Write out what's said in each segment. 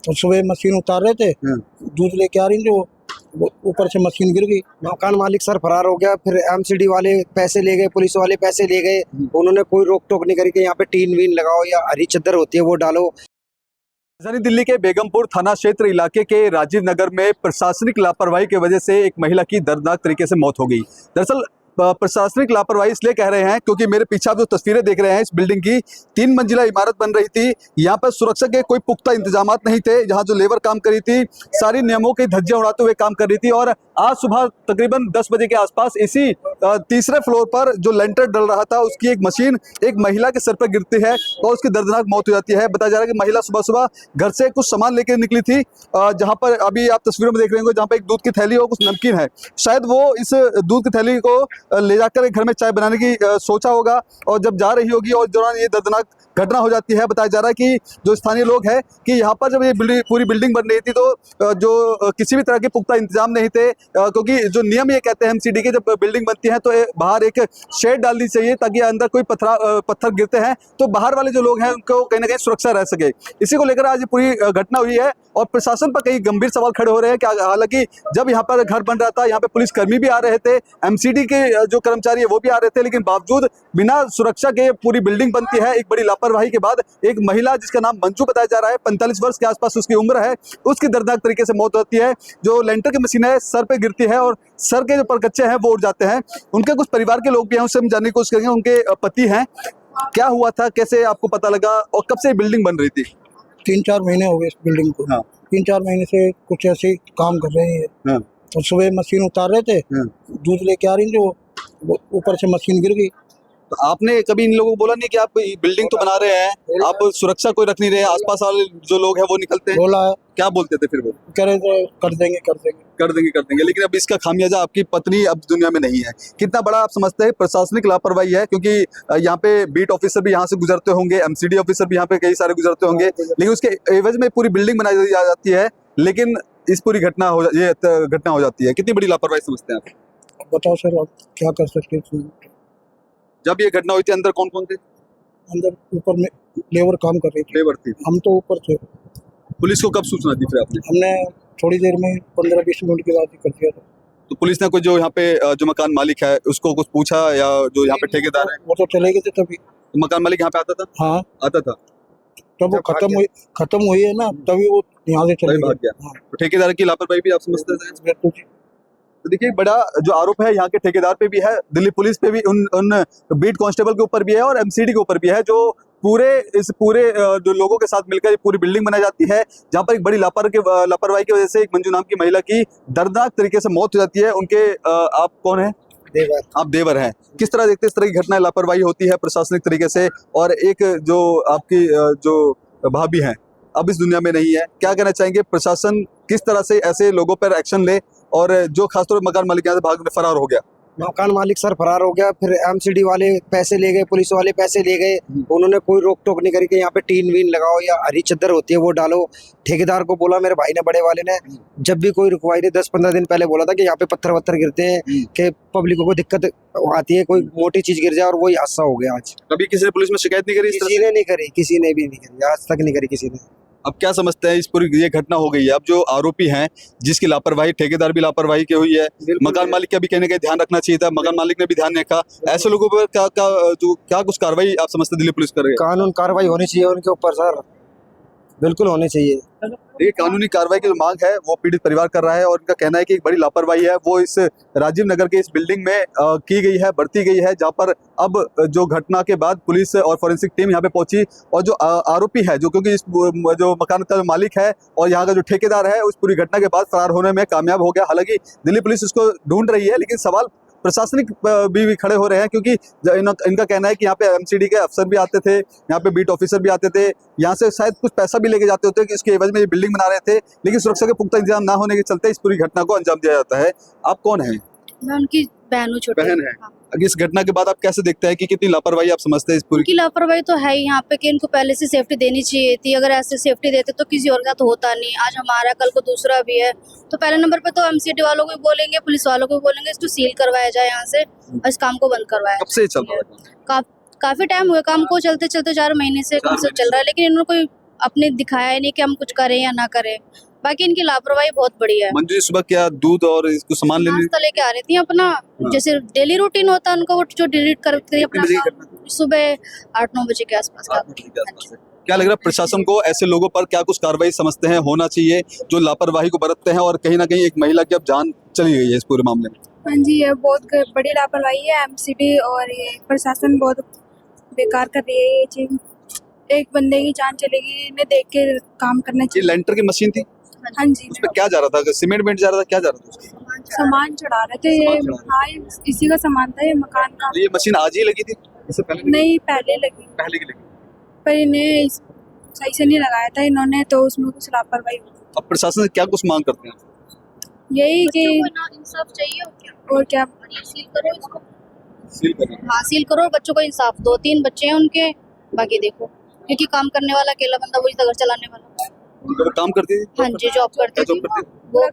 तो सुबह मशीन उतार रहे थे, दूध लेके आ रही थी, वो ऊपर से मशीन गिर गई। मकान मालिक सर फरार हो गया, फिर एमसीडी वाले पैसे ले गए, पुलिस वाले पैसे ले गए। उन्होंने कोई रोक टोक नहीं करी कि यहाँ पे टीन वीन लगाओ या हरी चद्दर होती है वो डालो। राजधानी दिल्ली के बेगमपुर थाना क्षेत्र इलाके के राजीव नगर में प्रशासनिक लापरवाही की वजह से एक महिला की दर्दनाक तरीके से मौत हो गई। दरअसल प्रशासनिक लापरवाही इसलिए कह रहे हैं क्योंकि मेरे पीछे आप जो तस्वीरें देख रहे हैं, इस बिल्डिंग की 3 मंजिला इमारत बन रही थी। यहाँ पर सुरक्षा के कोई पुख्ता इंतजामात नहीं थे। यहाँ जो लेबर काम कर रही थी सारी नियमों की धज्जियां उड़ाते हुए काम कर रही थी। और आज सुबह तकरीबन 10 बजे के आसपास इसी तीसरे फ्लोर पर जो लेंटर डल रहा था उसकी एक मशीन एक महिला के सर पर गिरती है और उसकी दर्दनाक मौत हो जाती है। बताया जा रहा है कि महिला सुबह सुबह घर से कुछ सामान लेकर निकली थी, जहाँ पर अभी आप तस्वीरों में देख रहे होंगे, जहाँ पर एक दूध की थैली और कुछ नमकीन है। शायद वो इस दूध की थैली को ले जाकर घर में चाय बनाने की सोचा होगा और जब जा रही होगी और दौरान ये दर्दनाक घटना हो जाती है। बताया जा रहा है कि जो स्थानीय लोग हैं कि यहाँ पर जब ये पूरी बिल्डिंग बन रही थी तो जो किसी भी तरह के पुख्ता इंतजाम नहीं थे, क्योंकि जो नियम ये कहते हैं एमसीडी के, जब बिल्डिंग बनती है तो बाहर एक शेड डालनी चाहिए ताकि अंदर कोई पत्थर गिरते हैं तो बाहर वाले जो लोग हैं उनको कहीं ना कहीं सुरक्षा रह सके। इसी को लेकर आज पूरी घटना हुई है और प्रशासन पर कई गंभीर सवाल खड़े हो रहे हैं। हालांकि जब यहाँ पर घर बन रहा था यहाँ पे पुलिसकर्मी भी आ रहे थे, एमसीडी के जो कर्मचारी है वो भी आ रहे थे, लेकिन बावजूद बिना सुरक्षा के पूरी बिल्डिंग बनती है। एक बड़ी लापरवाही के बाद एक महिला जिसका नाम मंजू बताया जा रहा है, 45 वर्ष के आसपास उसकी उम्र है, उसकी दर्दनाक तरीके से मौत होती है। जो लेंटर की मशीन है सर पे गिरती है और सर के जो परकच्चे हैं वो उड़ जाते हैं। उनके कुछ परिवार के लोग भी हैं, उससे हम जानने की कोशिश करेंगे। उनके पति हैं, क्या हुआ था, कैसे आपको पता लगा और कब से बिल्डिंग बन रही थी? 3-4 महीने हो गए इस बिल्डिंग को। 3-4 महीने से कुछ ऐसे काम कर रहे हैं। तो सुबह मशीन उतार रहे थे, दूध लेके आ रही थी, वो ऊपर से मशीन गिर गई। तो आपने कभी इन लोगों को बोला नहीं कि आप बिल्डिंग तो बना रहे हैं, आप सुरक्षा कोई रख नहीं रहे, आसपास वाले जो लोग हैं वो निकलते हैं? बोला है, क्या बोलते थे फिर वो? कह रहे थे कर देंगे। लेकिन अब इसका खामियाजा आपकी पत्नी अब दुनिया में नहीं है। कितना बड़ा आप समझते हैं प्रशासनिक लापरवाही है? क्योंकि यहाँ पे बीट ऑफिसर भी यहाँ से गुजरते होंगे, एमसीडी ऑफिसर भी यहाँ पे कई सारे गुजरते होंगे, लेकिन उसके एवज में पूरी बिल्डिंग बनाई जाती है, लेकिन इस पूरी घटना हो जाती है। कितनी बड़ी लापरवाही समझते हैं आप? बताओ सर, आप क्या कर सकते हैं? जब ये घटना हुई थी अंदर कौन कौन थे? अंदर ऊपर में लेबर काम कर रही थी। लेबर थी, हम तो ऊपर थे। पुलिस को कब सूचना दी फिर आपने? हमने थोड़ी देर में 15-20 मिनट के बाद ही कर दिया था। तो पुलिस ने कोई जो यहाँ पे जो मकान मालिक है उसको कुछ पूछा या जो यहाँ पे ठेकेदार है? वो तो चले गए थे तभी। तो मकान मालिक यहाँ पे आता था? हाँ, आता था। तब वो खत्म हुई है ना, तभी वो यहाँ से चले भाग गया। हाँ। तो ठेकेदार की लापरवाही भी आप समझते हैं? बिल्कुल। तो देखिए बड़ा जो आरोप है यहाँ के ठेकेदार पे भी है, दिल्ली पुलिस पे भी, उन बीट कांस्टेबल के ऊपर भी है और एमसीडी के ऊपर भी है, जो इस पूरे जो लोगों के साथ मिलकर पूरी बिल्डिंग बनाई जाती है, जहाँ पर एक बड़ी लापरवाही की वजह से एक मंजू नाम की महिला की दर्दनाक तरीके से मौत हो जाती है। उनके आप कौन है? देवर। आप देवर हैं। किस तरह देखते हैं इस तरह की घटनाएं, लापरवाही होती है प्रशासनिक तरीके से? और एक जो आपकी जो भाभी हैं अब इस दुनिया में नहीं है, क्या कहना चाहेंगे? प्रशासन किस तरह से ऐसे लोगों पर एक्शन ले और जो खासतौर पर मकान मालिक यहाँ से भाग फरार हो गया? मकान मालिक सर फरार हो गया, फिर एमसीडी वाले पैसे ले गए, पुलिस वाले पैसे ले गए। उन्होंने कोई रोक टोक नहीं करी कि यहाँ पे टीन वीन लगाओ या हरी चद्दर होती है वो डालो। ठेकेदार को बोला, मेरे भाई ने, बड़े वाले ने, जब भी कोई रुकवाई 10-15 दिन पहले बोला था कि यहाँ पे पत्थर वत्थर गिरते हैं कि पब्लिक को दिक्कत आती है, कोई मोटी चीज गिर जाए, और वही हादसा हो गया आज। कभी किसी ने पुलिस में शिकायत नहीं करी? किसी ने नहीं करी, किसी ने भी नहीं करी, आज तक नहीं करी किसी ने। अब क्या समझते हैं इस पूरी ये घटना हो गई है, अब जो आरोपी हैं जिसकी लापरवाही, ठेकेदार भी लापरवाही की हुई है, मकान मालिक का भी कहने का ध्यान रखना चाहिए था, मकान मालिक ने भी ध्यान रखा, ऐसे लोगों पर क्या कुछ कार्रवाई आप समझते हैं दिल्ली पुलिस कर रही है? कानून कार्रवाई होनी चाहिए उनके ऊपर सर, बिल्कुल होनी चाहिए। देखिए कानूनी कार्रवाई की जो मांग है वो पीड़ित परिवार कर रहा है और उनका कहना है कि एक बड़ी लापरवाही है वो इस राजीव नगर के इस बिल्डिंग में की गई है, बरती गई है, जहां पर अब जो घटना के बाद पुलिस और फॉरेंसिक टीम यहां पे पहुंची और जो आरोपी है, जो क्योंकि इस जो मकान का जो मालिक है और यहाँ का जो ठेकेदार है, उस पूरी घटना के बाद फरार होने में कामयाब हो गया। हालांकि दिल्ली पुलिस उसको ढूंढ रही है, लेकिन सवाल प्रशासनिक भी खड़े हो रहे हैं, क्योंकि इनका कहना है कि यहाँ पे एमसीडी के अफसर भी आते थे, यहाँ पे बीट ऑफिसर भी आते थे, यहाँ से शायद कुछ पैसा भी लेके जाते होते कि इसके एवज में ये बिल्डिंग बना रहे थे, लेकिन सुरक्षा के पुख्ता इंतजाम ना होने के चलते इस पूरी घटना को अंजाम दिया जाता है। आप कौन है? मैं उनकी बहन हूँ, छोटी बहन है। हाँ। इस घटना के बाद आप कैसे देखते हैं कि कितनी लापरवाही आप समझते हैं इस पूरी? उनकी लापरवाही तो है ही यहाँ पे कि इनको पहले से सेफ्टी देनी चाहिए थी। अगर ऐसे सेफ्टी देते तो किसी और का तो होता नहीं। आज हमारा, कल को दूसरा भी है, तो पहले नंबर पे तो एमसीडी वालों को भी बोलेंगे, पुलिस वालों को भी बोलेंगे, इसको सील करवाया जाए यहाँ से और इस काम को बंद करवाया। कब से चल रहा है? काफी टाइम हुआ काम को, चलते चलते 4 महीने से कम से चल रहा है, लेकिन इन्होंने कोई अपने दिखाया ही नहीं कि हम कुछ करें या ना करें। बाकी इनकी लापरवाही बहुत बड़ी है। मंजू जी सुबह क्या दूध और इसको सामान लेने नाश्ता लेके आ रही थी अपना, जैसे डेली रूटीन होता है उनका, वो जो डिलीट करती है अपना बजे काम, सुबह 8-9 बजे के आसपास का। क्या लग रहा है प्रशासन को ऐसे लोगों पर क्या कुछ कार्रवाई समझते हैं होना चाहिए जो लापरवाही को बरतते हैं, और कहीं ना कहीं एक महिला की अब जान चली गई है इस पूरे मामले में? हाँ जी, ये बहुत बड़ी लापरवाही है एमसीडी और ये प्रशासन बहुत बेकार कर रही है ये चीज। एक बंदे की जान चलेगी, इन्हें देख के काम करना ये चाहिए। लेंटर की मशीन थी, हाँ जी, उस पर क्या जा रहा था? सीमेंट वेंट जा रहा था, क्या जा रहा था उसमें? सामान चढ़ा रहे थे ये। सामान चढ़ा हाँ, इसी का सामान था, ये मकान का। ये मशीन आज ही लगी थी, इससे पहले नहीं, पहले लगी, पहले की लगी? पर इन्हें सही से नहीं लगाया था इन्होंने, तो उसमें कुछ लापरवाही हुई। अब प्रशासन से क्या कुछ मांग करते हैं? यही कि बच्चों को इंसाफ चाहिए और क्या, सील करो इसको। सील करना। हाँ, सील करो, बच्चों को इंसाफ दो। 3 बच्चे हैं उनके, बाकी देखो, क्योंकि काम करने वाला अकेला बंदा वही था घर चलाने वाला। उनको काम करती थी? हाँ जी, जॉब करती क्या थी, जॉब करती थी? वो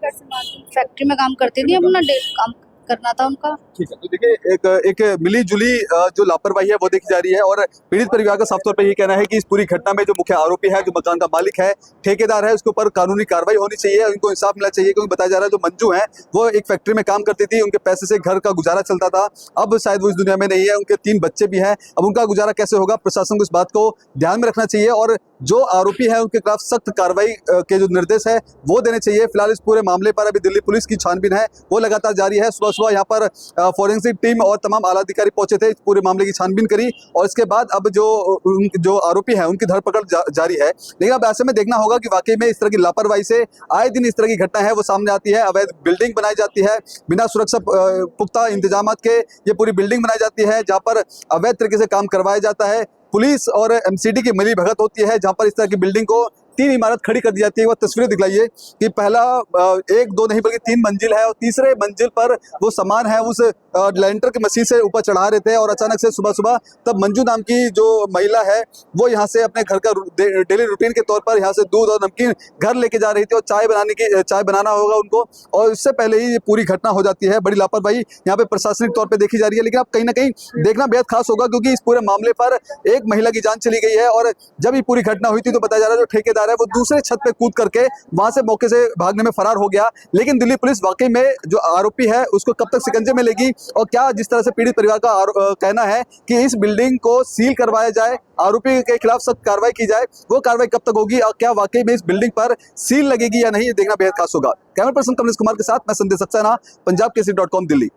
फैक्ट्री में काम करती थी, अपना डेली काम करना था उनका। ठीक है, तो देखिए एक मिली जुली जो लापरवाही है वो देखी जा रही है, और पीड़ित परिवार का साफ तौर पे ये कहना है कि इस पूरी घटना में जो मुख्य आरोपी है, जो मकान का मालिक है, ठेकेदार है, उसके ऊपर कानूनी कार्रवाई होनी चाहिए, उनको इंसाफ मिलना चाहिए। क्योंकि बताया जा रहा है जो मंजू है वो एक फैक्ट्री में काम करती थी, उनके पैसे से घर का गुजारा चलता था, अब शायद वो इस दुनिया में नहीं है, उनके 3 बच्चे भी हैं, अब उनका गुजारा कैसे होगा? प्रशासन को इस बात को ध्यान में रखना चाहिए, और जो आरोपी है उनके खिलाफ सख्त कार्रवाई के जो निर्देश है वो देने चाहिए। फिलहाल इस पूरे मामले पर अभी दिल्ली पुलिस की छानबीन है वो लगातार जारी है। सुबह सुबह यहाँ पर फॉरेंसिक टीम और तमाम आला अधिकारी पहुंचे थे, इस पूरे मामले की छानबीन करी, और इसके बाद अब जो आरोपी है उनकी धरपकड़ जारी है। लेकिन अब ऐसे में देखना होगा कि वाकई में इस तरह की लापरवाही से आए दिन इस तरह की घटना है वो सामने आती है। अवैध बिल्डिंग बनाई जाती है, बिना सुरक्षा पुख्ता इंतजाम के ये पूरी बिल्डिंग बनाई जाती है, जहाँ पर अवैध तरीके से काम करवाया जाता है। पुलिस और एमसीडी की मिली भगत होती है, जहां पर इस तरह की बिल्डिंग को 3 इमारत खड़ी कर दी जाती है। वो तस्वीरें दिखलाइए कि पहला 1-2 नहीं बल्कि 3 मंजिल है, और तीसरे मंजिल पर वो सामान है उस लेंटर की मशीन से ऊपर चढ़ा रहे थे, और अचानक से सुबह सुबह तब मंजू नाम की जो महिला है वो यहाँ से अपने घर का डेली रूटीन के तौर पर यहाँ से दूध और नमकीन घर लेके जा रही थी, और चाय बनाना होगा उनको, और इससे पहले ही ये पूरी घटना हो जाती है। बड़ी लापरवाही यहाँ पे प्रशासनिक तौर पर देखी जा रही है। लेकिन अब कहीं ना कहीं देखना बेहद खास होगा, क्योंकि इस पूरे मामले पर एक महिला की जान चली गई है, और जब ये पूरी घटना हुई थी तो बताया जा रहा है जो ठेकेदार है वो दूसरे छत पे कूद करके वहां से मौके से भागने में फरार हो गया। लेकिन दिल्ली पुलिस वाकई में जो आरोपी है उसको कब तक शिकंजे में लेगी, और क्या जिस तरह से पीड़ित परिवार का कहना है कि इस बिल्डिंग को सील करवाया जाए, आरोपी के खिलाफ सख्त कार्रवाई की जाए, वो कार्रवाई कब तक होगी, और क्या वाकई में इस बिल्डिंग पर सील लगेगी या नहीं, ये देखना बेहद खास होगा। कैमरा पर्सन कमलेश कुमार के साथ मैं संदेश सक्सेना, पंजाब केसरी.com दिल्ली।